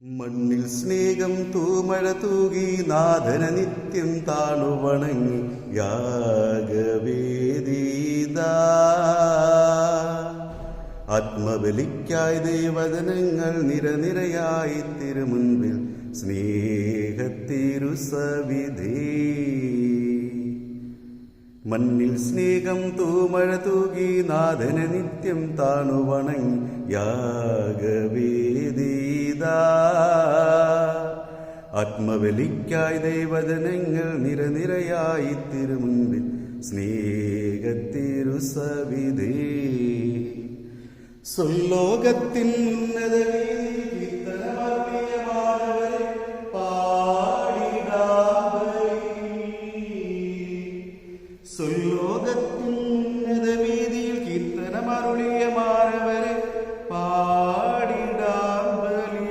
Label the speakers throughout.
Speaker 1: മണ്ണിൽ സ്നേഹം തൂമഴ തൂകി നാഥന നിത്യം താണു വണങ്ങി യാഗവേദീതാ ആത്മബലിക്കായി ദൈവജനങ്ങൾ നിരനിരയായി തിരുമുൻപിൽ സ്നേഹത്തിരുസവിധേ. മണ്ണിൽ സ്നേഹം തൂമഴ തൂകി നാഥന നിത്യം താണു വണങ്ങി യാഗവേദീതാ ആത്മബലിക്കായി ദൈവജനങ്ങൾ നിരനിരയായി തിരുമുൻപിൽ സ്നേഹത്തിരുസവിധേ. സ്വർലോകത്തിൻ ഉന്നത വീതിയിൽ കീർത്തനമരുളിയ മാനവരെ പാടിടാം ബലി.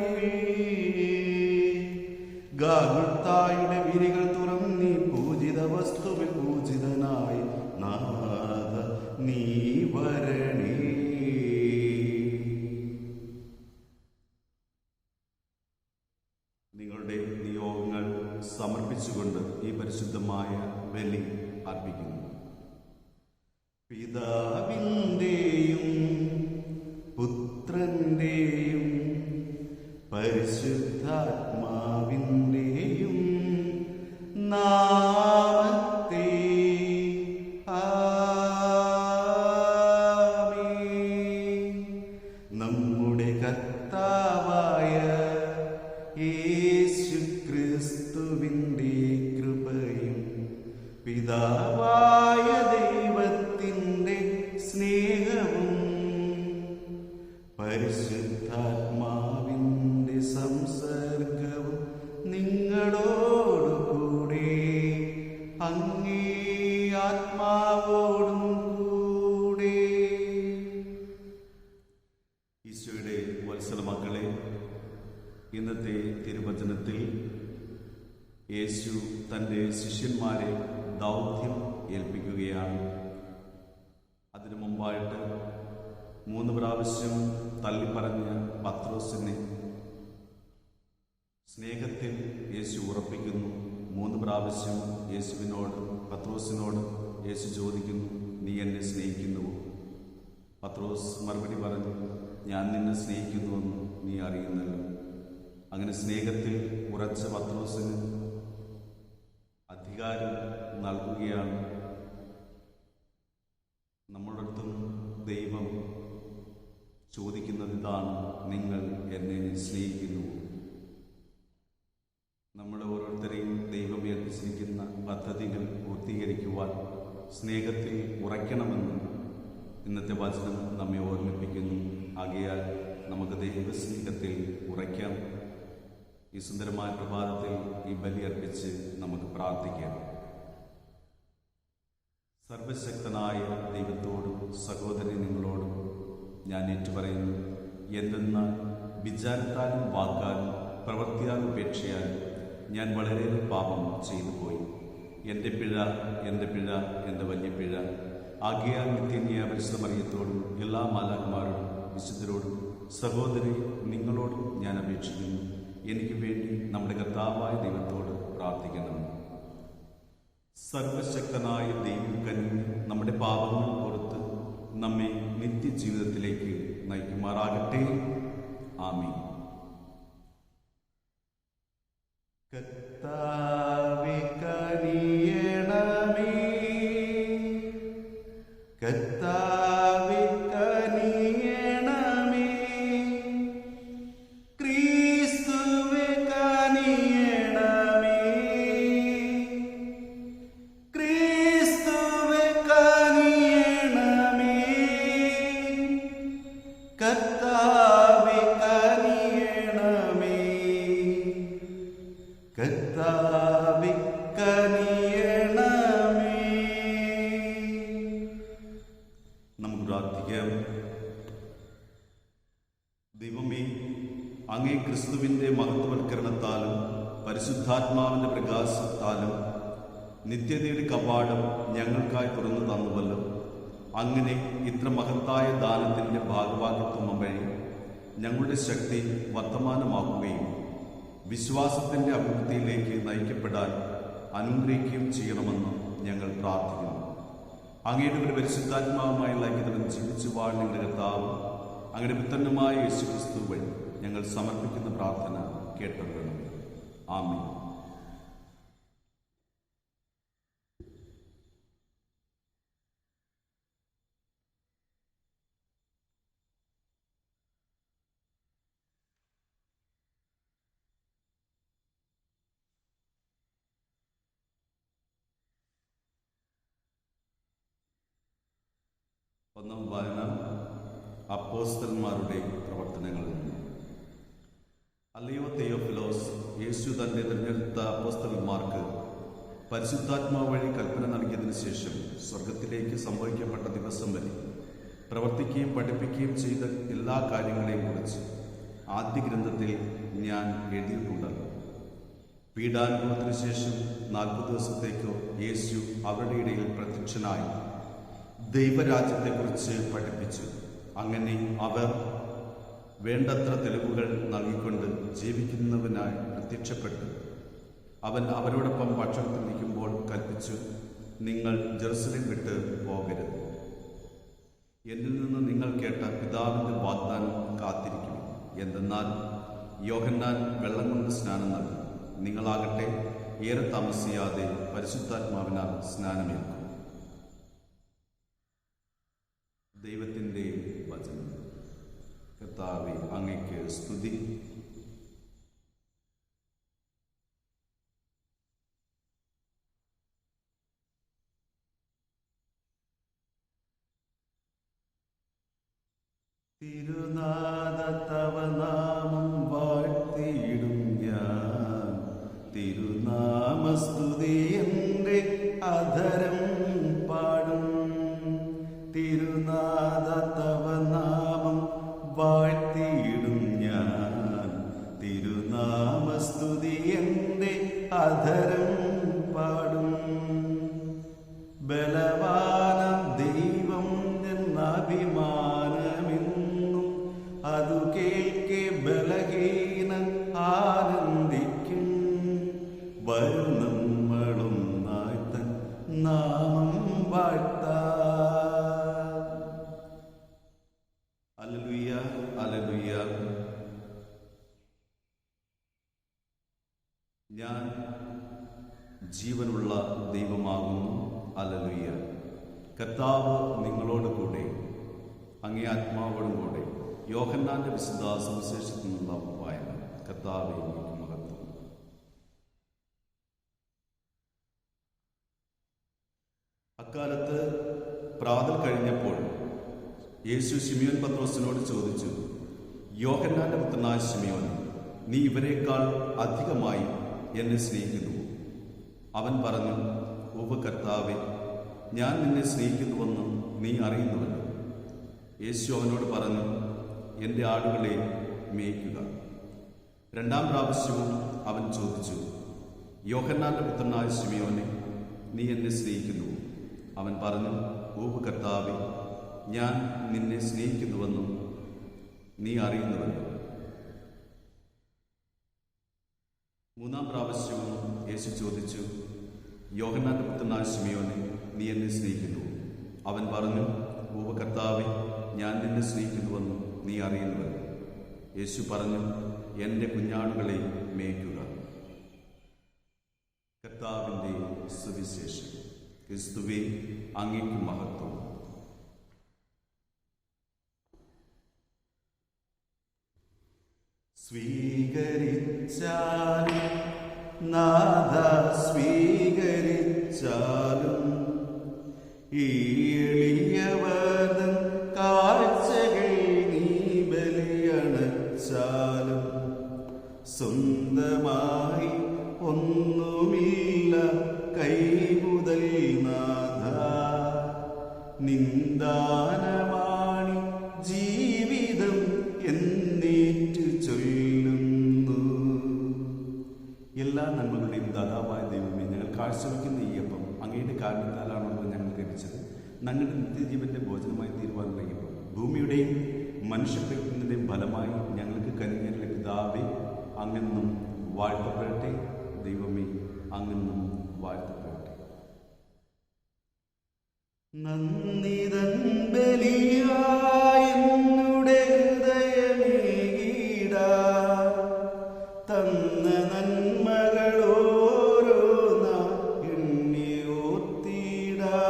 Speaker 1: ഗാഗുൽത്തായുടെ വിരികൾ തുറന്നീ പൂജിത വസ്തുവിൽ പൂജിതനായി നാഥ നീ വരണേ. നിങ്ങളുടെ നിയോഗങ്ങൾ സമർപ്പിച്ചുകൊണ്ട് ഈ പരിശുദ്ധമായ ബലി അർപ്പിക്കുന്നു. പിതാവിൻ്റെയും പുത്രൻ്റെയും പരിശുദ്ധാത്മാവിൻ്റെയും നാമത്തെ ആമേൻ. നമ്മുടെ കർത്താവായ യേശുക്രിസ്തുവിൻ്റെ കൃപയും പിതാവായ ദൈവത്തിൻ്റെ സ്നേഹവും പരിശുദ്ധാത്മാവിൻ്റെ സംസർഗവും നിങ്ങളോടുകൂടെ അങ്ങേ ആത്മാവോടും കൂടെ. ഈശോയുടെ വത്സല മക്കളെ, ഇന്നത്തെ തിരുവചനത്തിൽ യേശു തൻ്റെ ശിഷ്യന്മാരെ ദൗത്യം ഏൽപ്പിക്കുകയാണ്. അതിനു മുമ്പായിട്ട് 3 പ്രാവശ്യം തള്ളിപ്പറഞ്ഞ പത്രോസിനെ സ്നേഹത്തിൽ യേശു ഉറപ്പിക്കുന്നു. 3 പ്രാവശ്യം പത്രോസിനോട് യേശു ചോദിക്കുന്നു, നീ എന്നെ സ്നേഹിക്കുന്നുവോ? പത്രോസ് മറുപടി പറഞ്ഞു, ഞാൻ നിന്നെ സ്നേഹിക്കുന്നുവെന്ന് നീ അറിയുന്നല്ലോ. അങ്ങനെ സ്നേഹത്തിൽ ഉറച്ച പത്രോസിന് അധികാരം നൽകുകയാണ്. നമ്മുടെ അടുത്തും ദൈവം ചോദിക്കുന്നത് ഇതാണ്, നിങ്ങൾ എന്നെ സ്നേഹിക്കുന്നു? നമ്മുടെ ഓരോരുത്തരെയും ദൈവം ഏൽപ്പിച്ചിരിക്കുന്ന പദ്ധതികൾ പൂർത്തീകരിക്കുവാൻ സ്നേഹത്തിൽ ഉറയ്ക്കണമെന്ന് ഇന്നത്തെ വചനം നമ്മെ ഓർമ്മിപ്പിക്കുന്നു. ആകയാൽ നമുക്ക് ദൈവസ്നേഹത്തിൽ ഉറയ്ക്കാം. ഈ സുന്ദരമായ പ്രഭാതത്തിൽ ഈ ബലി അർപ്പിച്ച് നമുക്ക് പ്രാർത്ഥിക്കാം. സർവശക്തനായ ദൈവത്തോടും സഹോദരി നിങ്ങളോടും ഞാൻ ഏറ്റുപറയുന്നു, എന്തെന്നാൽ വിചാരത്താലും വാക്കാലും പ്രവൃത്തിയാലും ഉപേക്ഷയാലും ഞാൻ വളരെ പാപം ചെയ്തു പോയി. എൻ്റെ പിഴ, എൻ്റെ വലിയ പിഴ. ആകയാൽ നിത്യന്യ പരിശുദ്ധ മറിയത്തോടും എല്ലാ മാലാഖമാരോടും വിശുദ്ധരോടും സഹോദരി നിങ്ങളോടും ഞാൻ അപേക്ഷിക്കുന്നു, എനിക്ക് വേണ്ടി നമ്മുടെ കർത്താവായ ദൈവത്തോട് പ്രാർത്ഥിക്കണം. സർവശക്തനായ ദൈവം കനിഞ്ഞ് നമ്മുടെ പാപങ്ങൾ പുറത്ത് നമ്മെ നിത്യജീവിതത്തിലേക്ക് നയിക്കുമാറാകട്ടെ. ആമേൻ. കർത്താവേ കനിയണമേ, കർത്താവേ കനിയണമേ, ക്രിസ്തുവേ കനിയണമേ, ക്രിസ്തുവേ കനിയണമേ, കർത്താവേ കനിയണമേ, കർത്താവേ കനിയണമേ. നമുക്ക് പ്രാർത്ഥിക്കാം. ദൈവമേ, അങ്ങേ ക്രിസ്തുവിൻ്റെ മഹത്വവൽക്കരണത്താലും പരിശുദ്ധാത്മാവിൻ്റെ പ്രകാശത്താലും നിത്യതയുടെ കവാടം ഞങ്ങൾക്കായി തുറന്നു തന്നുവല്ലോ. അങ്ങനെ ഇത്ര മഹത്തായ ദാനത്തിൻ്റെ ഭാഗവാക്കിത്വം വഴി ഞങ്ങളുടെ ശക്തി വർത്തമാനമാക്കുകയും വിശ്വാസത്തിൻ്റെ അഭിവൃദ്ധിയിലേക്ക് നയിക്കപ്പെടാൻ അനുഗ്രഹിക്കുകയും ചെയ്യണമെന്ന് ഞങ്ങൾ പ്രാർത്ഥിക്കുന്നു. അങ്ങയുടെ ഒരു പരിശുദ്ധാത്മാവുമായുള്ള ഐക്യതലും ജീവിച്ചു വാഴുന്ന കർത്താവ് അങ്ങയുടെ പുത്രനുമായ യേശുക്രിസ്തു വഴി ഞങ്ങൾ സമർപ്പിക്കുന്ന പ്രാർത്ഥന കേട്ടറിയണം. ആമേൻ. ഒന്നാം വായന അപ്പോസ്തലന്മാരുടെ പ്രവർത്തനങ്ങളിൽ നിന്ന്. അല്ലയോ തെയോഫിലോസ്, യേശു തന്റെ തിരഞ്ഞെടുത്ത അപ്പോസ്തലന്മാർക്ക് പരിശുദ്ധാത്മാവ് വഴി കൽപ്പന നൽകിയതിനു ശേഷം സ്വർഗത്തിലേക്ക് സംഭവിക്കപ്പെട്ട ദിവസം വരെ പ്രവർത്തിക്കുകയും പഠിപ്പിക്കുകയും ചെയ്ത എല്ലാ കാര്യങ്ങളെയും കുറിച്ച് ആദ്യ ഗ്രന്ഥത്തിൽ ഞാൻ എഴുതിയിട്ടുണ്ടല്ലോ. പീഡാനുഭവത്തിനു ശേഷം 40 ദിവസത്തേക്കോ യേശു അവരുടെ ഇടയിൽ പ്രത്യക്ഷനായി ദൈവരാജ്യത്തെക്കുറിച്ച് പഠിപ്പിച്ചു. അങ്ങനെ അവർ വേണ്ടത്ര തെളിവുകൾ നൽകിക്കൊണ്ട് ജീവിക്കുന്നവനായി പ്രത്യക്ഷപ്പെട്ടു. അവൻ അവരോടൊപ്പം ഭക്ഷണത്തിൽ നിൽക്കുമ്പോൾ കൽപ്പിച്ചു, നിങ്ങൾ ജെറുസലേം വിട്ട് പോകരുത്. എന്നിൽ നിന്ന് നിങ്ങൾ കേട്ട പിതാവിൻ്റെ വാഗ്ദാനം കാത്തിരിക്കും. എന്തെന്നാൽ യോഹന്നാൻ വെള്ളം കൊണ്ട് സ്നാനം നൽകി, നിങ്ങളാകട്ടെ ഏറെ താമസിയാതെ പരിശുദ്ധാത്മാവിനാൽ സ്നാനമേൽക്കും. ദൈവത്തിൻ്റെ വചനം. കർത്താവേ, അങ്ങയ്ക്ക് സ്തുതി. തിരുനാഥ തവ നാമം വാഴ്ത്തിയിടും ഞാൻ, തിരുനാമസ്തുതി എൻ്റെ അധരം പാടും. തിരുനാഥ തവ നാമം വാഴ്ത്തിയിടും ഞാൻ, തിരുനാമസ്തുതി എൻ്റെ അധരം പാടും. ബലവാനം ദൈവം എന്നഭിമാനമെന്നും അതു കേൾക്കെ ബലഹീനൻ ആനന്ദിക്കും. വരും നമ്മളൊന്നായി തൻ നാമം വാഴ്ത്താം. Hallelujah, hallelujah. ഞാൻ ജീവനുള്ള ദൈവമാകുന്നു. ഹല്ലേലൂയ. കർത്താവ് നിങ്ങളോട് കൂടെ, അങ്ങേ ആത്മാവോടും കൂടെ. യോഹന്നാന്റെ വിശുദ്ധ സുവിശേഷത്തിൽ നിന്നുള്ള വായന. കർത്താവേ, അങ്ങേക്ക് മഹത്വം. അക്കാലത്ത് പ്രാതൽ കഴിഞ്ഞപ്പോൾ യേശു ശിമിയോൻ പത്രോസിനോട് ചോദിച്ചു, യോഹന്നാന്റെ പുത്രനായ ശിമിയോൻ, നീ ഇവരെക്കാൾ അധികമായി എന്നെ സ്നേഹിക്കുന്നു? അവൻ പറഞ്ഞു, ഉവ്വ് കർത്താവേ, ഞാൻ നിന്നെ സ്നേഹിക്കുന്നുവെന്ന് നീ അറിയുന്നുവല്ലോ. യേശു അവനോട് പറഞ്ഞു, എൻ്റെ ആടുകളെ മേയ്ക്കുക. 2ാം പ്രാവശ്യവും അവൻ ചോദിച്ചു, യോഹന്നാന്റെ പുത്രനായ ശിമിയോനെ, നീ എന്നെ സ്നേഹിക്കുന്നു? അവൻ പറഞ്ഞു, ഉവ്വ് കർത്താവേ, ഞാൻ നിന്നെ സ്നേഹിക്കുന്നുവെന്നും നീ അറിയുന്നുവല്ലോ. 3ാം പ്രാവശ്യവും യേശു ചോദിച്ചു, യോഹന്നാന്റെ പുത്രനായ ശിമിയോനെ, നീ എന്നെ സ്നേഹിക്കുന്നു? അവൻ പറഞ്ഞു, ഉവ്വ് കർത്താവേ, ഞാൻ നിന്നെ സ്നേഹിക്കുന്നുവെന്നും നീ അറിയുന്നുവല്ലോ. യേശു പറഞ്ഞു, എൻ്റെ കുഞ്ഞാടുകളെ മേയ്ക്കുക. കർത്താവിൻ്റെ സുവിശേഷം. ക്രിസ്തുവേ, അങ്ങേക്ക് മഹത്വം. സ്വീകരിച്ചാലും നാഥ സ്വീകരിച്ചാലും ഈ എളിയവതൻ കാഴ്ചകൾ നീ ബലിയണച്ചാലും സ്വന്തമായി ഒന്നുമില്ല കൈമുതൽ നാഥ നിന്ദാനമാണി ജീവിതം എന്നേറ്റു ചൊല്ലുന്നു. എല്ലാ നന്മകളുടെയും ദാതാവായ ദൈവമേ, ഞങ്ങൾ കാഴ്ചവെക്കുന്ന ഈ അപ്പം അങ്ങയുടെ കാരണത്താലാണല്ലോ ഞങ്ങൾക്ക് ലഭിച്ചത്. ഞങ്ങളുടെ നിത്യജീവന്റെ ഭോജനമായി തീരുവാൻ കഴിയുമ്പോൾ ഭൂമിയുടെയും മനുഷ്യർക്ക് ജീവിതത്തിൻ്റെയും ഫലമായി ഞങ്ങൾക്ക് കനിഞ്ഞ പിതാവേ, അങ്ങെന്നും വാഴ്ത്തപ്പെടട്ടെ. ദൈവമേ, അങ്ങെന്നും വാഴ്ത്തപ്പെടട്ടെ.
Speaker 2: നന്ദിതൻ ബലിയായി എന്നുടെ ഹൃദയമേകിടാ, തന്ന നന്മകളോരോന്നാ എണ്ണി ഓർത്തിടാ.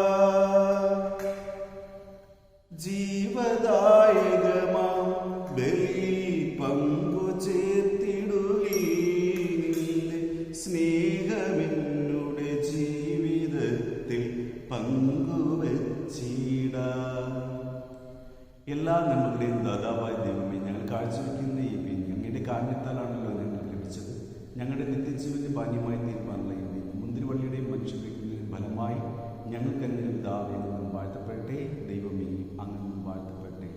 Speaker 2: ജീവദായകമാം ബലിയിൽ പങ്കു ചേർത്തിടുകീനിന്റെ സ്നേഹമെന്നുടെ ജീവിതത്തിൽ പങ്കുവച്ചിടാ.
Speaker 1: എല്ലാ നന്മകളെയും ദാതാവായ ദൈവമേ, ഞങ്ങൾ കാഴ്ചവെക്കുന്ന ഈ വീഞ്ഞ് അങ്ങയുടെ കാരണത്താലാണല്ലോ ഞങ്ങൾക്ക് ലഭിച്ചത്. ഞങ്ങളുടെ നിത്യജീവന്റെ പാനീയമായി തീരുമാനമുള്ള ഈ വീഞ്ഞ് മുന്തിരിവള്ളിയുടെയും മനുഷ്യവ്യക്തിയുടെയും ഫലമായി ഞങ്ങൾക്ക് അങ്ങനെ പിതാവേ, അങ്ങ് വാഴ്ത്തപ്പെടട്ടെ. ദൈവമേ, അങ്ങ് വാഴ്ത്തപ്പെടട്ടെ.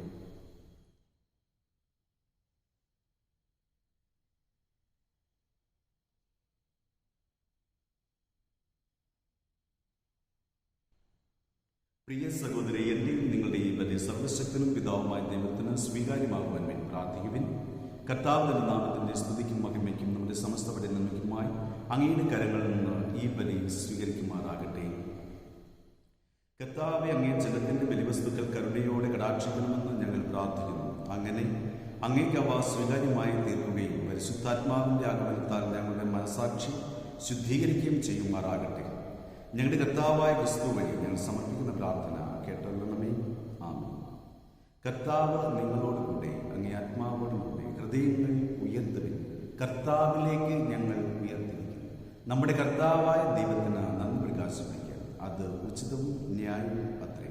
Speaker 1: പ്രിയ സഹോദരി, എന്റെയും നിങ്ങളുടെയും വലിയ സർവശക്തനും പിതാവുമായ ദൈവത്തിന് സ്വീകാര്യമാകുവാൻ വേണ്ടി പ്രാർത്ഥിക്കുവിൻ. കർത്താവിന്റെ നാമത്തിന്റെ സ്തുതിക്കും മഹിമയ്ക്കും നമ്മുടെ സമസ്ത നന്മയ്ക്കുമായി അങ്ങയുടെ കരങ്ങളിൽ നിന്ന് ഈ ബലി സ്വീകരിക്കുമാറാകട്ടെ. കർത്താവെ, അങ്ങേ ജനത്തിന്റെ ബലിവസ്തുക്കൾ കരുണയോടെ കടാക്ഷിക്കണമെന്ന് ഞങ്ങൾ പ്രാർത്ഥിക്കുന്നു. അങ്ങനെ അങ്ങേക്ക് അവ സ്വീകാര്യമായി തീർക്കുകയും പരിശുദ്ധാത്മാവിന്റെ ആഗമനത്താൽ ഞങ്ങളുടെ മനസാക്ഷി ശുദ്ധീകരിക്കുകയും ചെയ്യുമാറാകട്ടെ. ഞങ്ങളുടെ കർത്താവായ ക്രിസ്തു വഴി ഞങ്ങൾ സമർപ്പിക്കുന്ന പ്രാർത്ഥന കേട്ടൊള്ളണമേ. ആമേൻ. കർത്താവ് നിങ്ങളോടുകൂടെ, അങ്ങേ ആത്മാവോടുകൂടെ. ഹൃദയങ്ങൾ ഉയർത്തുവിൻ, കർത്താവിലേക്ക് ഞങ്ങൾ ഉയർത്തിരിക്കുന്നു. നമ്മുടെ കർത്താവായ ദൈവത്തിന് നന്ദി പ്രകാശിപ്പിക്കാൻ അത് ഉചിതവും ന്യായവും അത്രേ.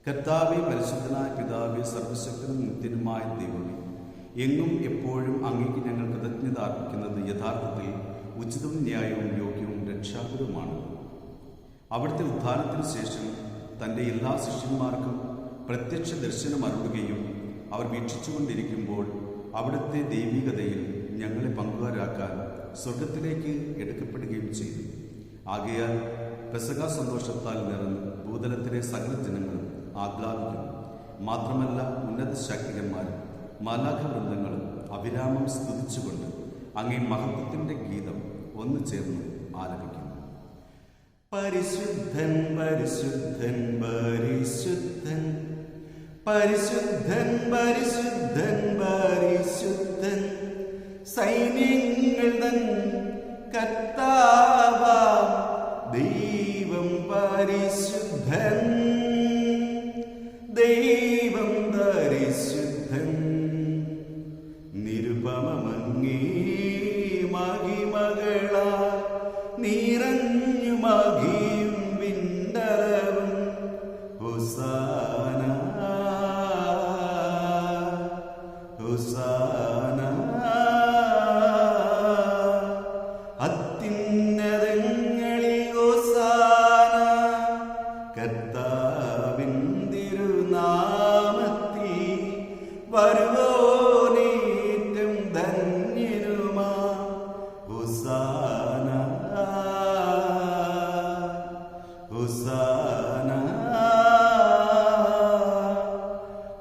Speaker 1: കർത്താവെ, പരിശുദ്ധനായ പിതാവെ, സർവശക്തനും നിത്യനുമായ ദൈവമേ, എങ്ങും എപ്പോഴും അങ്ങേക്ക് ഞങ്ങൾ കൃതജ്ഞത അർപ്പിക്കുന്നത് യഥാർത്ഥത്തിൽ ഉചിതവും ന്യായവും യോഗ്യവും രക്ഷാകരവുമാണ്. അവിടുത്തെ ഉത്ഥാനത്തിനു ശേഷം തൻ്റെ എല്ലാ ശിഷ്യന്മാർക്കും പ്രത്യക്ഷ ദർശനം അരുളുകയും അവർ വീക്ഷിച്ചുകൊണ്ടിരിക്കുമ്പോൾ അവിടുത്തെ ദൈവികതയിൽ ഞങ്ങളെ പങ്കുകാരാക്കാൻ സ്വർഗത്തിലേക്ക് എടുക്കപ്പെടുകയും ചെയ്തു. ആകയാൽ പെസഹ സന്തോഷത്താൽ നിറഞ്ഞ് ഭൂതലത്തിലെ സകല ജനങ്ങളും ആഹ്ലാദിക്കുന്നു. മാത്രമല്ല, ഉന്നത ശാക്തികന്മാരും മാലാഖവൃന്ദങ്ങളും അവിരാമം സ്തുതിച്ചുകൊണ്ട് അങ്ങേ മഹത്വത്തിന്റെ ഗീതം ഒന്നു ചേർന്ന് ആലപിക്കുന്നു.
Speaker 2: പരിശുദ്ധൻ പരിശുദ്ധൻ പരിശുദ്ധൻ പരിശുദ്ധൻ പരിശുദ്ധൻ പരിശുദ്ധൻ, സൈന്യങ്ങൾ തൻ കർത്താവാം ദൈവം പരിശുദ്ധൻ, ദൈവം പരിശുദ്ധൻ. നിരുപമങ്ങേ മഹിമകളാൽ നിറഞ്ഞു മഹിയും വിണ്ടലവും. ഹോസാന ഹോസാന, അത്യുന്നതങ്ങളിൽ ഹോസാന. കർത്താവിൻ തിരുനാമത്തിൽ വരുവോനേറ്റം ധന്യനുമാ. ഹോസാന ഹോസാന,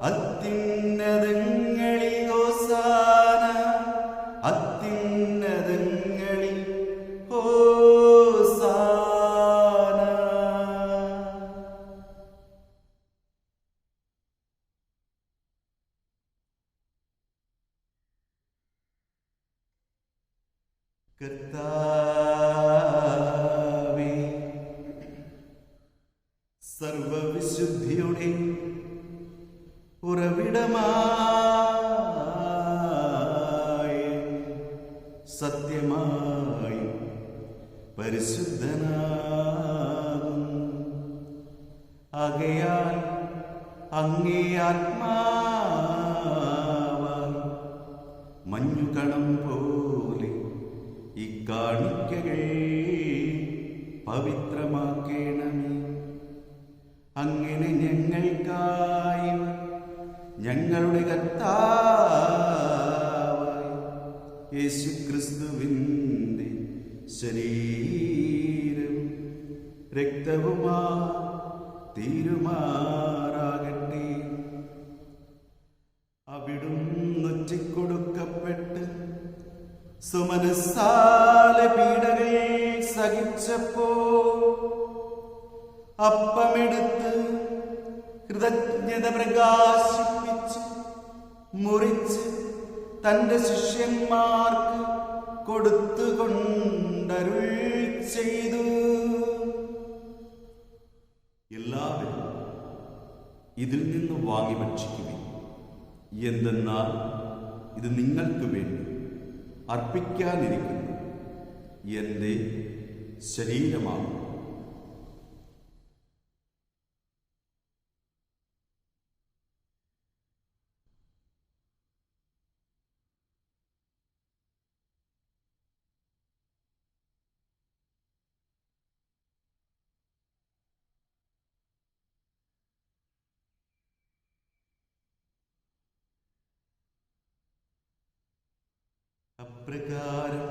Speaker 2: അത്യുന്നതങ്ങളിൽ ഹോസാന, അത്യുന്നതങ്ങളിൽ ഹോസാന. കർത്താവേ, സർവവിശുദ്ധിയുടെ ഉറവിടമായ സത്യമായി പരിശുദ്ധനാകും. ആകയാൽ അങ്ങേ ആത്മാവാൽ മഞ്ഞുകണം പോലെ ഈ കാണിക്കകൾ പവിത്രമാക്കേണമേ. അങ്ങനെ ഞങ്ങൾക്കായി ഞങ്ങളുടെ കർത്താവായ യേശുക്രിസ്തുവിന്റെ ശരീരം രക്തവുമാ തീരുമാറാകട്ടെ. അവിടുന്ന് ഒറ്റിക്കൊടുക്കപ്പെട്ട് സുമനസ്സാലെ പീഡകൾ സഹിച്ചപ്പോ അപ്പമെടുത്ത് കൃതജ്ഞത പ്രകാശിപ്പിച്ച് മുറിച്ച് തന്റെ ശിഷ്യന്മാർക്ക് കൊടുത്തുകൊണ്ടരുൾ ചെയ്തു.
Speaker 1: എല്ലാവരും ഇതിൽ നിന്ന് വാങ്ങി ഭക്ഷിക്കുവിൻ. എന്തെന്നാൽ ഇത് നിങ്ങൾക്ക് വേണ്ടി അർപ്പിക്കാനിരിക്കുന്നു എന്റെ ശരീരമാണ്.
Speaker 2: അപ്രകാരം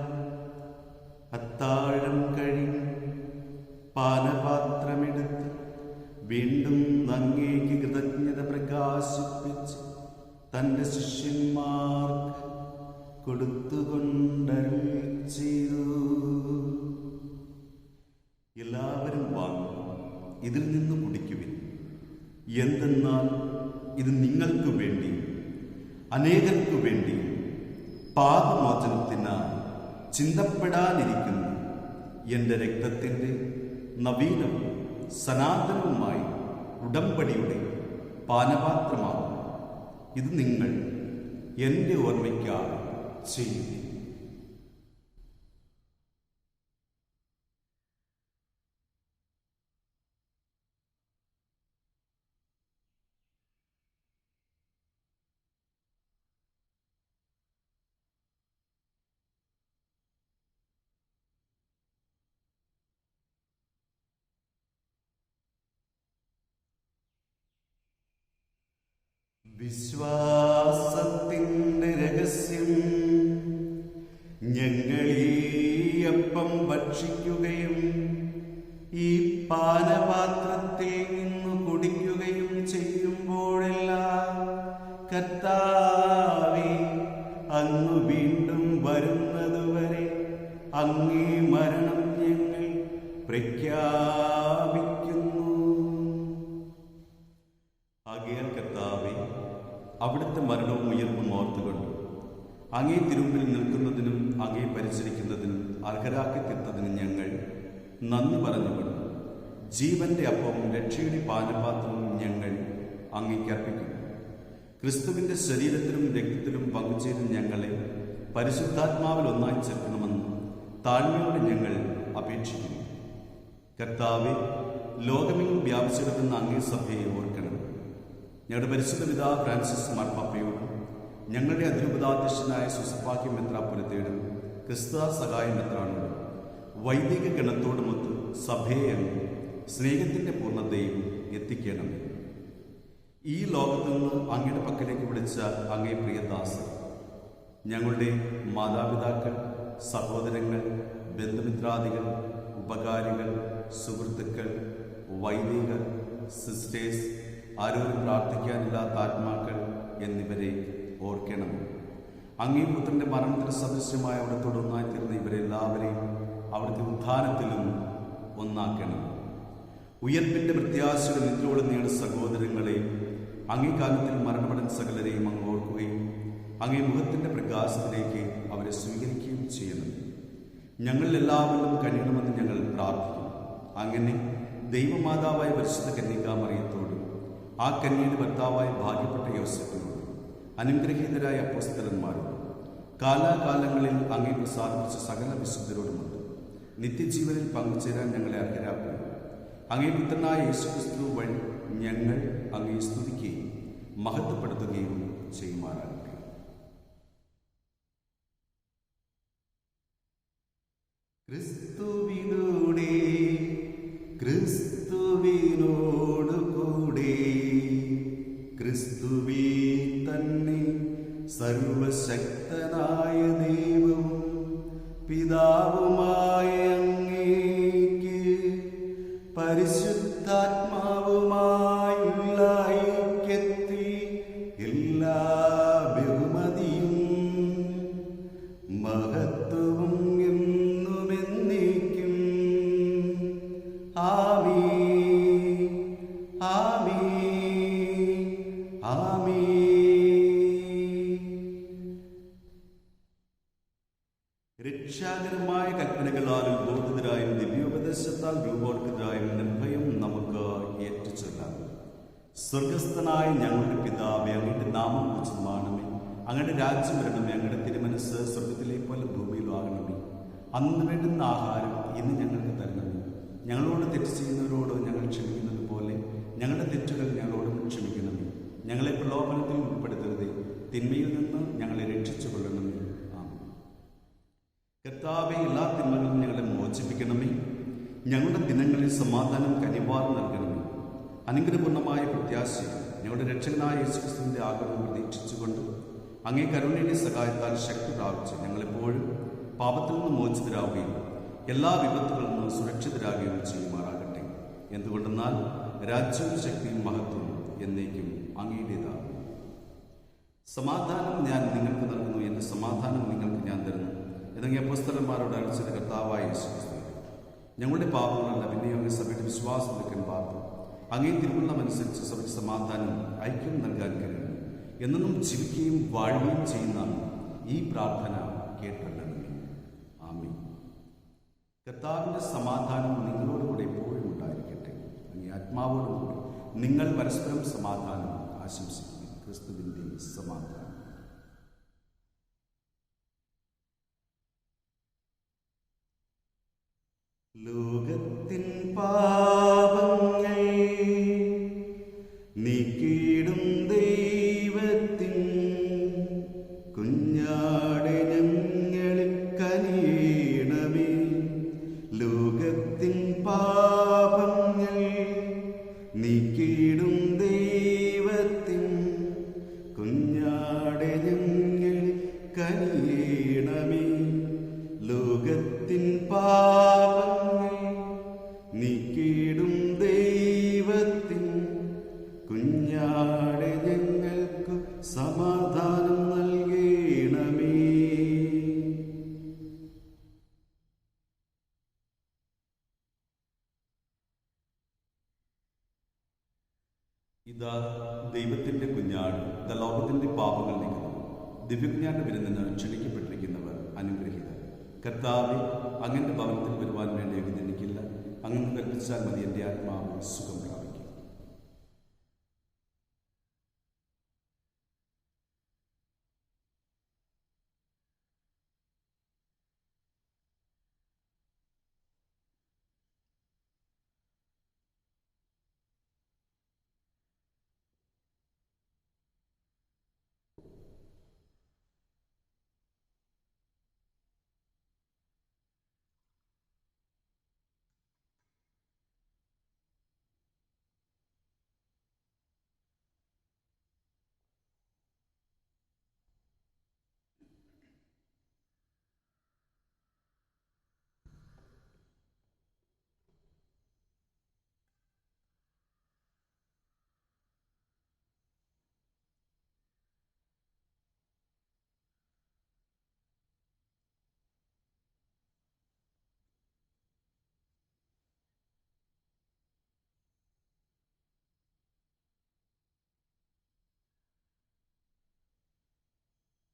Speaker 2: അത്താഴം കഴിഞ്ഞ് പാനപാത്രമെടുത്ത് വീണ്ടും അങ്ങേക്ക് കൃതജ്ഞത പ്രകാശിപ്പിച്ച് തന്റെ ശിഷ്യന്മാർക്ക് കൊടുത്തുകൊണ്ടരുൾ ചെയ്തു. എല്ലാവരും വാങ്ങി ഇതിൽ നിന്ന് കുടിക്കുവിൻ. എന്തെന്നാൽ ഇത് നിങ്ങൾക്ക് വേണ്ടി അനേകർക്കു വേണ്ടി പാപമോചനത്തിനായി ചിന്തപ്പെടാനിരിക്കുന്നു എൻ്റെ രക്തത്തിൻ്റെ നവീനവും സനാതനവുമായി ഉടമ്പടിയുടെ പാനപാത്രമാകും. ഇത് നിങ്ങൾ എൻ്റെ ഓർമ്മയ്ക്കായി ചെയ്യുക. വിശ്വാസത്തിൻ്റെ രഹസ്യം. ഞങ്ങളീ അപ്പം ഭക്ഷിക്കുകയും ഈ പാനപാത്രത്തിൽ നിന്ന് കുടിക്കുകയും ചെയ്യുമ്പോഴെല്ലാം കർത്താവേ, അങ്ങ് വീണ്ടും വരുന്നതുവരെ അങ്ങേ മരണം ഞങ്ങൾ പ്രഖ്യാപിക്കുന്നു. ആകയാൽ കർത്താവേ, അവിടുത്തെ മരണവും ഉയർപ്പും ഓർത്തുകൊണ്ട് അങ്ങേ തിരുമ്പിൽ നിൽക്കുന്നതിനും അങ്ങേ പരിചരിക്കുന്നതിനും അർഹരാക്കി തീർത്തതിനും ഞങ്ങൾ നന്ദി പറഞ്ഞുകൊണ്ട് ജീവന്റെ അപ്പവും രക്ഷയുടെ പാനപാത്രവും ഞങ്ങൾ അങ്ങേക്ക് അർപ്പിക്കുന്നു. ക്രിസ്തുവിന്റെ ശരീരത്തിലും രക്തത്തിലും പങ്കുചേരും ഞങ്ങളെ പരിശുദ്ധാത്മാവിൽ ഒന്നായി ചേർക്കണമെന്ന് താഴ്മയോടെ ഞങ്ങൾ അപേക്ഷിക്കുന്നു. കർത്താവെ, ലോകമെങ്ങും വ്യാപിച്ചു കിടക്കുന്ന അങ്ങേ സഭയെ ഓർക്കണം. ഞങ്ങളുടെ പരിശുദ്ധ പിതാവ് ഫ്രാൻസിസ് മാർപ്പാപ്പയോടും ഞങ്ങളുടെ അതിരൂപതാധ്യക്ഷനായ സുസഭാഗ്യ മെത്രാപ്പൊലീത്തയോടും ക്രിസ്തുവ സഹായ മെത്രാനോടും വൈദിക ഗണത്തോടുമൊത്ത് സഭയെ സ്നേഹത്തിന്റെ പൂർണ്ണതയും എത്തിക്കണം. ഈ ലോകത്തു നിന്ന് അങ്ങയുടെ പക്കലേക്ക് വിളിച്ച അങ്ങേ പ്രിയദാസർ, ഞങ്ങളുടെ മാതാപിതാക്കൾ, സഹോദരങ്ങൾ, ബന്ധുമിത്രാദികൾ, ഉപകാരികൾ, സുഹൃത്തുക്കൾ, വൈദികർ, സിസ്റ്റേഴ്സ്, ആരോരും പ്രാർത്ഥിക്കാനില്ലാത്ത ആത്മാക്കൾ എന്നിവരെ ഓർക്കണം. അങ്ങേ പുത്രന്റെ മരണത്തിന് സദൃശ്യമായ അവിടത്തോട് ഒന്നായി തീർന്ന ഇവരെല്ലാവരെയും അവിടുത്തെ ഉത്ഥാനത്തിലും ഒന്നാക്കണം. ഉയർപ്പിന്റെ പ്രത്യാശയുടെ നിദ്രയോടെ നീളുന്ന സഹോദരങ്ങളെയും അങ്ങേക്കാലത്തിൽ മരണമടഞ്ഞ സകലരെയും അങ്ങ് ഓർക്കുകയും അങ്ങേ മുഖത്തിന്റെ പ്രകാശത്തിലേക്ക് അവരെ സ്വീകരിക്കുകയും ചെയ്യണം. ഞങ്ങളിൽ എല്ലാവരിലും കഴിയണമെന്ന് ഞങ്ങൾ പ്രാർത്ഥിക്കുന്നു. അങ്ങനെ ദൈവമാതാവായ പരിശുദ്ധ കന്യകാമറിയത്തോടും ആ കന്യയുടെ ഭർത്താവായ ഭാഗ്യപ്പെട്ട യോസേഫിനോടും അനുഗ്രഹീതരായ അപ്പോസ്തലന്മാരോടും കാലാകാലങ്ങളിൽ അങ്ങേ പ്രസാദിപ്പിച്ച സകല വിശുദ്ധരോടുമുണ്ട് നിത്യജീവനിൽ പങ്കുചേരാൻ ഞങ്ങളെ അർഹരാക്കുന്നു. അങ്ങേ പുത്രനായ യേശുക്രിസ്തു വഴി ഞങ്ങൾ അങ്ങേ സ്തുതിക്കുകയും മഹത്വപ്പെടുത്തുകയും ചെയ്യുമാറാകട്ടെ. ക്രിസ്തുവിനോടെ ക്രിസ്തുവിനോട് കൂടെ ക്രിസ്തുവേ തന്നെ സർവശക്തനായ ദൈവവും പിതാവുമായ അങ്ങേക്ക് പരിശുദ്ധാത്മാവുമായുള്ള ഐക്യത്തിൽ എല്ലാ ബഹുമതിയും
Speaker 1: രക്ഷാകരമായ കൽപ്പനകളാലും ബോധിതരായും ദിവ്യോപദേശത്താൽ രൂപോത്കൃതരായും നിർഭയം നമുക്ക് ഏറ്റുചൊല്ലാം. സ്വർഗസ്ഥനായ ഞങ്ങളുടെ പിതാവേ, അങ്ങയുടെ നാമം ഉചിതമാണമേ, അങ്ങയുടെ രാജ്യം വരണമേ, അങ്ങയുടെ തിരുമനസ് സ്വർഗത്തിലെ പോലെ ഭൂമിയിലും ആകണമേ. അന്ന് വേണ്ടുന്ന ആഹാരം ഇന്ന് ഞങ്ങൾക്ക് തരണമേ. ഞങ്ങളോട് തെറ്റ് ചെയ്യുന്നവരോട് ഞങ്ങൾ ക്ഷമിക്കുന്നത് പോലെ ഞങ്ങളുടെ തെറ്റുകൾ ഞങ്ങളോടും ക്ഷമിക്കണമേ. ഞങ്ങളെ പ്രലോഭനത്തിൽ ഉൾപ്പെടുത്തരുതേ, തിന്മയിൽ നിന്ന് ഞങ്ങളെ രക്ഷിച്ചു കൊള്ളണമേ. കർത്താവേ, എല്ലാ തിന്മകളും ഞങ്ങളെ മോചിപ്പിക്കണമേ. ഞങ്ങളുടെ ദിനങ്ങളിൽ സമാധാനം കനിവാർ നൽകണമേ. അനുഗ്രഹപൂർണമായ പ്രത്യാശ ഞങ്ങളുടെ രക്ഷകനായ യേശുക്രിസ്തുവിന്റെ ആഗമനം പ്രതീക്ഷിച്ചുകൊണ്ട് അങ്ങേ കരുണയുടെ സഹായത്താൽ ശക്തി പ്രാപിച്ച് ഞങ്ങളെപ്പോഴും പാപത്തിൽ നിന്ന് മോചിതരാകുകയും എല്ലാ വിപത്തുകളിൽ നിന്ന് സുരക്ഷിതരാകുകയും ചെയ്യുമാറാകട്ടെ. എന്തുകൊണ്ടെന്നാൽ രാജ്യവും ശക്തിയും മഹത്വവും എന്നേക്കും അങ്ങയുടേതാകും. സമാധാനം ഞാൻ നിങ്ങൾക്ക് നൽകുന്നു, എൻ്റെ സമാധാനം നിങ്ങൾക്ക് ഞാൻ തരുന്നു എന്നീ അപ്പോസ്തലന്മാരോട് അരുളിച്ചത് കർത്താവായ യേശുക്രിസ്തു. ഞങ്ങളുടെ പാപങ്ങളല്ല, പിന്നെയും അങ്ങ് സഭയുടെ വിശ്വാസം വെക്കാൻ പാപം അങ്ങേ തിരുവുള്ളമനുസരിച്ച് സഭയ്ക്ക് സമാധാനം ഐക്യം നൽകാൻ കഴിയും. എന്നും ജീവിക്കുകയും വാഴുകയും ചെയ്യുന്ന ഈ പ്രാർത്ഥന കേട്ടല്ലണമേ. ആമേൻ. കർത്താവിൻ്റെ സമാധാനം നിങ്ങളോടുകൂടെ എപ്പോഴും ഉണ്ടായിരിക്കട്ടെ. അങ്ങേ ആത്മാവോടുകൂടി നിങ്ങൾ പരസ്പരം സമാധാനം ആശംസിക്കുന്നു. ക്രിസ്തുവിൻ്റെ സമാധാനം.
Speaker 2: ലോകത്തിൻ പാപങ്ങൾ നീക്കിയിടും ദൈവത്തിൻ കുഞ്ഞാടെ ഞങ്ങളിൽ കനിയണമേ. ലോകത്തിൻ പാപങ്ങൾ നീക്കിയിടും ദൈവത്തിൻ കുഞ്ഞാടെ ഞങ്ങളിൽ കനിയണമേ. ലോകത്തിൻ പാപങ്ങൾ നീക്കിയിടും ദൈവത്തിൻ കുഞ്ഞാടെ ഞങ്ങൾക്കു സമാധാനം നൽകണമേ.
Speaker 1: ഇതാ ദൈവത്തിന്റെ കുഞ്ഞാട്, ഇതാ ലോകത്തിന്റെ പാപങ്ങൾ നീക്കുന്നു. ദിവ്യജ്ഞാന വിരുന്നിന് ക്ഷണിക്കപ്പെട്ടിരിക്കുന്നവർ അനുഗ്രഹീതർ. കർത്താവെ, അങ്ങന്റെ ഭവനത്തിൽ വരുവാൻ വേണ്ടി യോഗ്യത എനിക്കില്ല. അങ്ങ് കൽപ്പിച്ചാൽ മതി, എൻ്റെ ആത്മാവ് സുഖം പ്രാപിക്കും.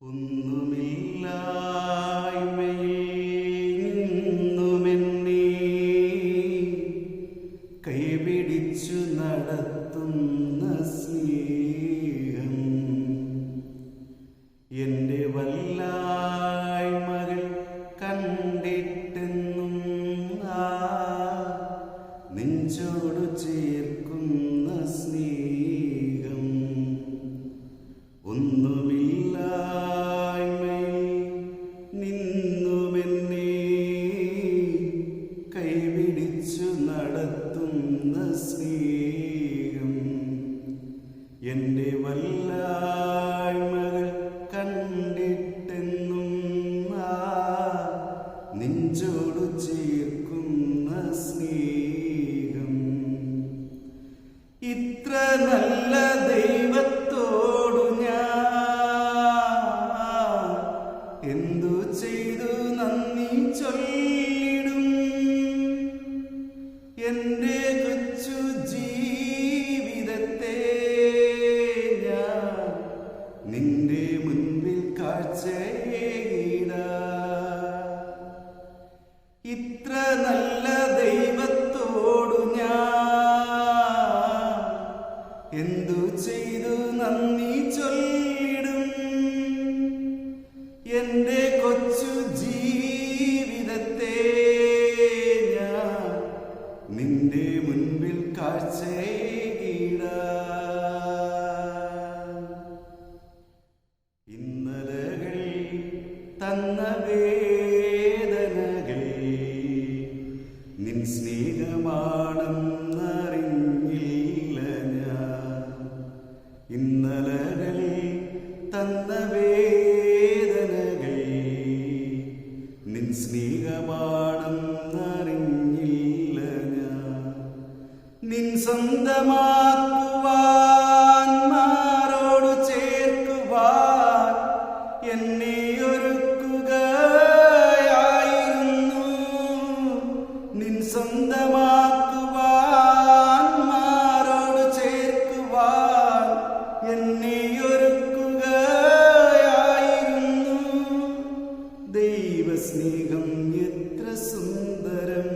Speaker 2: ഒന്നുമില്ലായ്മയിൽ നിന്നുമെന്നെ കൈപിടിച്ചു നടത്തുന്ന സ്നേഹം എൻ്റെ വല്ലായ്മകൾ കണ്ടിട്ടെന്നും നെഞ്ചോടു ചേർക്കുന്ന സ്നേഹം. ഒന്നുമില്ലായ്മയിൽ നിന്നുമെന്നെ കൈപിടിച്ചു നടത്തുന്ന സ്നേഹം എൻ്റെ വല്ലായ്മകൾ കണ്ടിട്ടെന്നും നെഞ്ചോടു ചേർക്കുന്ന സ്നേഹം. ഇത്ര നല്ല ദൈവത്തോടു ഞാൻ എന്തു ചെയ്തു നന്ദി ചൊല്ലിടും. എൻ്റെ കൊച്ചു ജീവിതത്തെ ഞാൻ നിന്റെ മുൻപിൽ കാഴ്ചയിടാം. എന്റെ കൊച്ചു ജീവിതത്തെ ഞാൻ നിന്റെ മുൻപിൽ കാഴ്ചയിടാം. ഇന്നലകൾ തന്ന വേദനകൾ നിൻ സ്നേഹമാണെന്നറിഞ്ഞില്ല ഞാൻ. ഇന്നലകൾ തന്ന വേദനകൾ നിൻ സ്നേഹമാണെന്നറിഞ്ഞില്ല ഞാൻ. നിൻ സ്വന്തമാക്കുവാൻ മാറോടു ചേർക്കുവാൻ എന്നെ ഒരുക്കുകയായിരുന്നു. നിൻ സ്വന്തമാക്കുവാൻ മാറോടു ചേർക്കുവാൻ എന്നെ ഒരുക്കുകയായിരുന്നു. ദൈവസ്നേഹം എത്ര സുന്ദരം!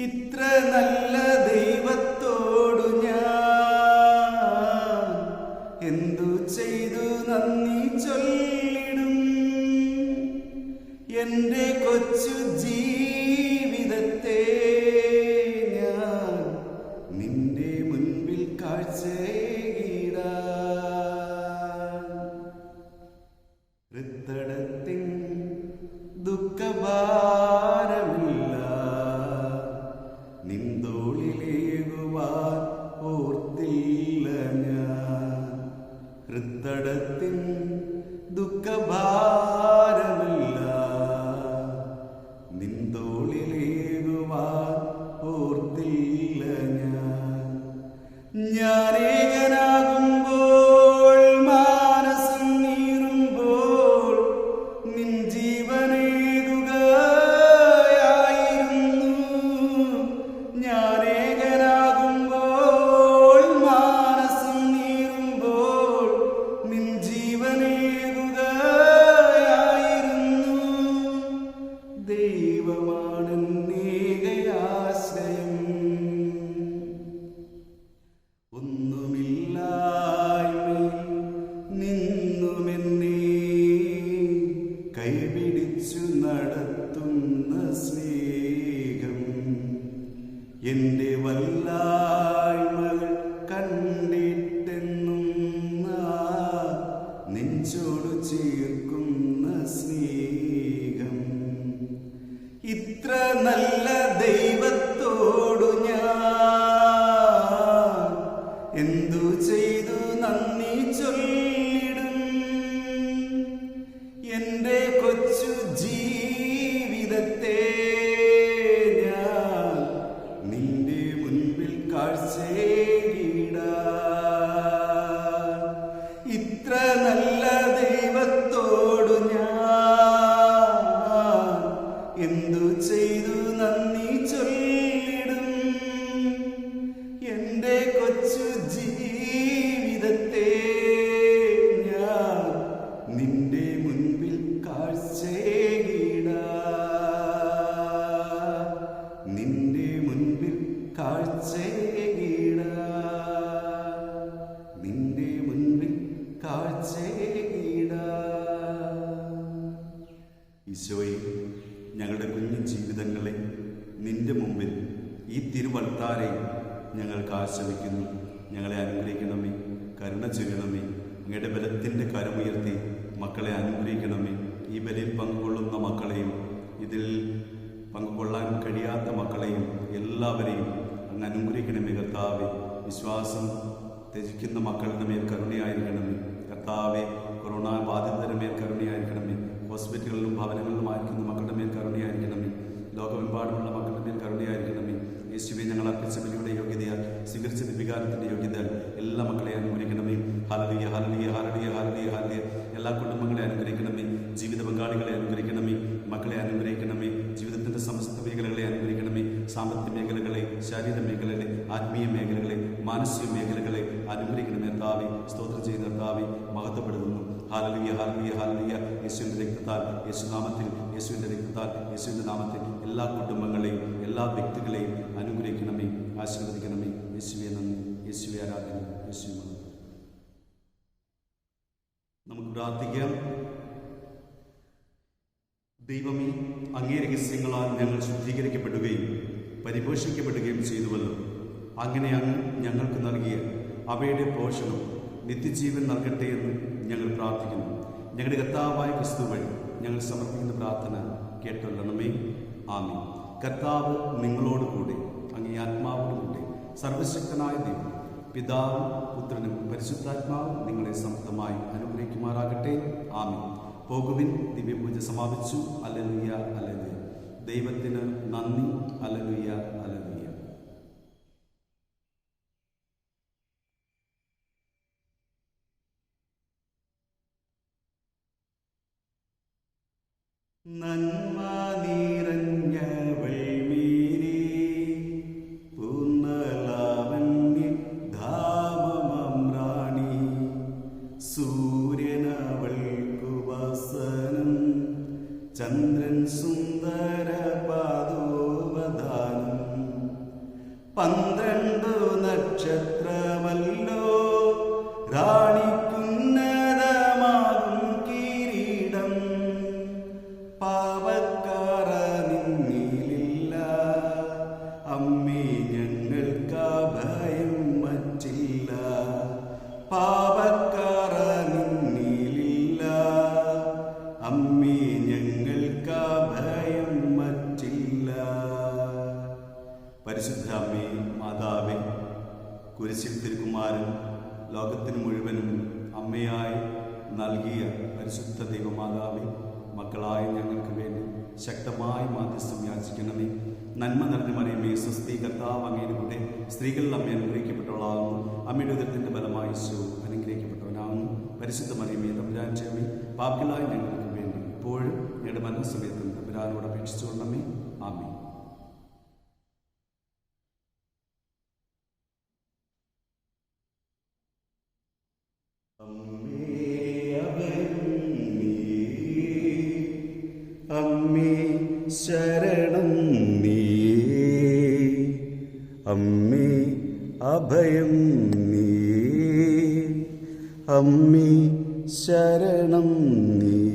Speaker 2: ഇത്ര നല്ല ദൈവത്തോടു ഞാൻ എന്തു ചെയ്തു നന്ദി ചൊല്ലിടും. എന്റെ കൊച്ചു ജീവിതത്തെ ഞാൻ നിന്റെ മുൻപിൽ കാഴ്ചയിടാം. ഹൃദയത്തിൻ ദുഃഖഭാരമില്ല നിന്തോളിലേകുവാൻ ഓർത്തില്ല ഞാൻ. ഹൃദയത്തിൻ ദുഃഖഭാരമില്ല നിന്തോളിലേകുവാൻ ഓർത്തില്ല ഞാൻ. ഞാനേകനാകുമ്പോൾ മാനസം നീറുമ്പോൾ നിൻ ജീവനേകുകയായിരുന്നു. ഞാനേകനാകുമ്പോൾ മാനസം നീറുമ്പോൾ നിൻ ജീവനേകുകയായിരുന്നു. ദൈവമാണെന്നേകയാശ്രയം. ഒന്നുമില്ലായ്മയിൽ നിന്നുമെന്നെ കൈപിടിച്ചു നടത്തുന്ന സ്നേഹം. എന്റെ വല്ലായ്മകൾ കണ്ടിട്ടെന്നും നെഞ്ചോടു ചേർക്കുന്ന സ്നേഹം. ഇത്ര നല്ല ദൈവത്തോടു ഞാൻ എന്തു ചെയ്തു നന്ദി ചൊല്ലിടും. എന്റെ കൊച്ചു ജീവിതത്തെ ഞാൻ നിന്റെ മുൻപിൽ കാഴ്ചയിടാം. ഇത്ര നല്ല ദൈവത്തോടു ഞാൻ എന്തു ചെയ്തു നന്ദി ചൊല്ലിടും. എന്റെ കൊച്ചു ജീവിതത്തെ ഞാൻ നിന്റെ മുൻപിൽ കാഴ്ചയിടാം. നിന്റെ മുൻപിൽ കാഴ്ചയിടാം. നിന്റെ മുൻപിൽ കാഴ്ചയിടാം. ഈശോയെ, ഞങ്ങളുടെ കുഞ്ഞു ജീവിതങ്ങളെ നിന്റെ മുമ്പിൽ ഈ തിരുവൽത്താരെ ഞങ്ങൾ കാഴ്ചവെക്കുന്നു. ഞങ്ങളെ അനുഗ്രഹിക്കണമേ, കരുണ ചൊരിയണമേ. അങ്ങയുടെ ബലത്തിൻ്റെ കരമുയർത്തി മക്കളെ അനുഗ്രഹിക്കണമേ. ഈ ബലിയിൽ പങ്കുകൊള്ളുന്ന മക്കളെയും ഇതിൽ പങ്കുകൊള്ളാൻ കഴിയാത്ത മക്കളെയും എല്ലാവരെയും അങ്ങ് അനുഗ്രഹിക്കണമേ കർത്താവെ. വിശ്വാസം ത്യജിക്കുന്ന മക്കളുടെ മേൽ കരുണയായിരിക്കണമേ കർത്താവെ. കൊറോണ ബാധിതരുടെ മേൽ കരുണയായിരിക്കണമേ. ഹോസ്പിറ്റലുകളിലും ഭവനങ്ങളിലും ആയിരിക്കുന്ന മക്കളുടെ മേൽ കരുണയായിരിക്കണമേ. ലോകമെമ്പാടുമുള്ള മക്കളുടെ മേൽ കരുണയായിരിക്കണമേ. യേശുവെ, ഞങ്ങൾ അർപ്പിച്ച ബലിയുടെ യോഗ്യതയാൽ സ്വീകരിച്ച ദിവികാരത്തിൻ്റെ യോഗ്യതയാൽ എല്ലാ മക്കളെ അനുഗ്രഹിക്കണമേ. ഹല്ലേലൂയ, ഹല്ലേലൂയ, ഹല്ലേലൂയ, ഹല്ലേലൂയ, ഹല്ലേലൂയ. എല്ലാ കുടുംബങ്ങളെ അനുഗ്രഹിക്കണമേ. ജീവിത പങ്കാളികളെ അനുഗ്രഹിക്കണമേ. മക്കളെ അനുഗ്രഹിക്കണമേ. ജീവിതത്തിൻ്റെ സമസ്ത മേഖലകളെ അനുഗ്രഹിക്കണമേ. സാമ്പത്തിക മേഖലകളെ, ശാരീരിക മേഖലകളെ, ആത്മീയ മേഖലകളെ, മാനസിക മേഖലകളെ അനുഗ്രഹിക്കണമേ കർത്താവേ. സ്തോത്രം ചെയ്യുന്ന കർത്താവേ, മഹത്വപ്പെടുത്തുന്നു. ഹല്ലേലൂയ, ഹല്ലേലൂയ, ഹല്ലേലൂയ. യേശുവിൻ്റെ രക്തത്താൽ, യേശുനാമത്തിൽ, യേശുവിൻ്റെ രക്തത്താൽ, യേശുവിൻ്റെ നാമത്തിൽ എല്ലാ കുടുംബങ്ങളെയും എല്ലാ വ്യക്തികളെയും അനുഗ്രഹിക്കണമേ, ആശീർവദിക്കണമേ. യേശുവെ നന്ദി, യേശുവെ ആരാധന, യേശുവെ. നമുക്ക് പ്രാർത്ഥിക്കാം. ദൈവമേ, അങ്ങേ രഹസ്യങ്ങളാൽ ഞങ്ങൾ ശുദ്ധീകരിക്കപ്പെടുകയും പരിപോഷിക്കപ്പെടുകയും ചെയ്തുവല്ലോ. അങ്ങനെ അങ്ങ് ഞങ്ങൾക്ക് നൽകിയ അവയുടെ പോഷണം നിത്യജീവൻ നൽകട്ടെ എന്ന് ഞങ്ങൾ പ്രാർത്ഥിക്കുന്നു. ഞങ്ങളുടെ കർത്താവായ ക്രിസ്തു വഴി ഞങ്ങൾ സമർപ്പിക്കുന്ന പ്രാർത്ഥന കേട്ടൊല്ലണമേ. ആമേൻ. കർത്താവ് നിങ്ങളോടുകൂടെ, അങ്ങേ ആത്മാവോടുകൂടെ. സർവശക്തനായ ദൈവം പിതാവും പുത്രനും പരിശുദ്ധാത്മാവും നിങ്ങളെ സമൃദ്ധമായി അനുഗ്രഹിക്കുമാറാകട്ടെ. ആമേൻ. പോകുവിൻ. ദിവ്യപൂജ സമാപിച്ചു. Hallelujah, hallelujah. ദൈവത്തിന് നന്ദി. Hallelujah, hallelujah. നന്മ നിറഞ്ഞവൾ മേരി പൂർണ്ണലാവണ്യ ധാമമം റാണി, സൂര്യനവൾക്കു വസനം, ചന്ദ്രൻ സുന്ദര പാദോപധാനം. 12 നക്ഷത്രമല്ലോ റാണിക്കുന്നതമാകും കിരീടം. പാപക്കാര നിന്നിലില്ല, അമ്മേ ഞങ്ങൾക്ക് ഭയം മറ്റില്ല. പാപക്കാര നിന്നിലില്ല, അമ്മേ ഞങ്ങൾക്ക് ഭയം മറ്റില്ല. പരിശുദ്ധ അമ്മേ, മാതാവേ, കുരിശിൽ തിരുക്കുമാരൻ ലോകത്തിന് മുഴുവനും അമ്മയായി നൽകിയ പരിശുദ്ധ ദൈവമാതാവേ, മക്കളായ ഞങ്ങൾക്ക് വേണ്ടി ശക്തമായി മാധ്യസ്ഥം യാചിക്കണമേ. നന്മ നിറഞ്ഞ മറിയമേ, സ്വസ്തി, കർത്താവ് അങ്ങയുടെ കൂടെ സ്ത്രീകളിൽ അമ്മ അനുഗ്രഹിക്കപ്പെട്ടവളാകുന്നു. അമ്മയുടെ ഉദരത്തിന്റെ ഫലമായി ഈശോ അനുഗ്രഹിക്കപ്പെട്ടവനാകുന്നു. പരിശുദ്ധ മറിയമേ, തമ്പുരാന്റെ അമ്മേ, പാപികളായ ഞങ്ങൾക്ക് വേണ്ടി ഇപ്പോഴും ഞങ്ങളുടെ മരണസമയത്തും തമ്പുരാനോട് അപേക്ഷിച്ചുകൊള്ളണമേ. ആമേൻ. അമ്മേ ശരണം നീയേ, അമ്മേ അഭയം നീയേ, അമ്മേ ശരണം നീയേ.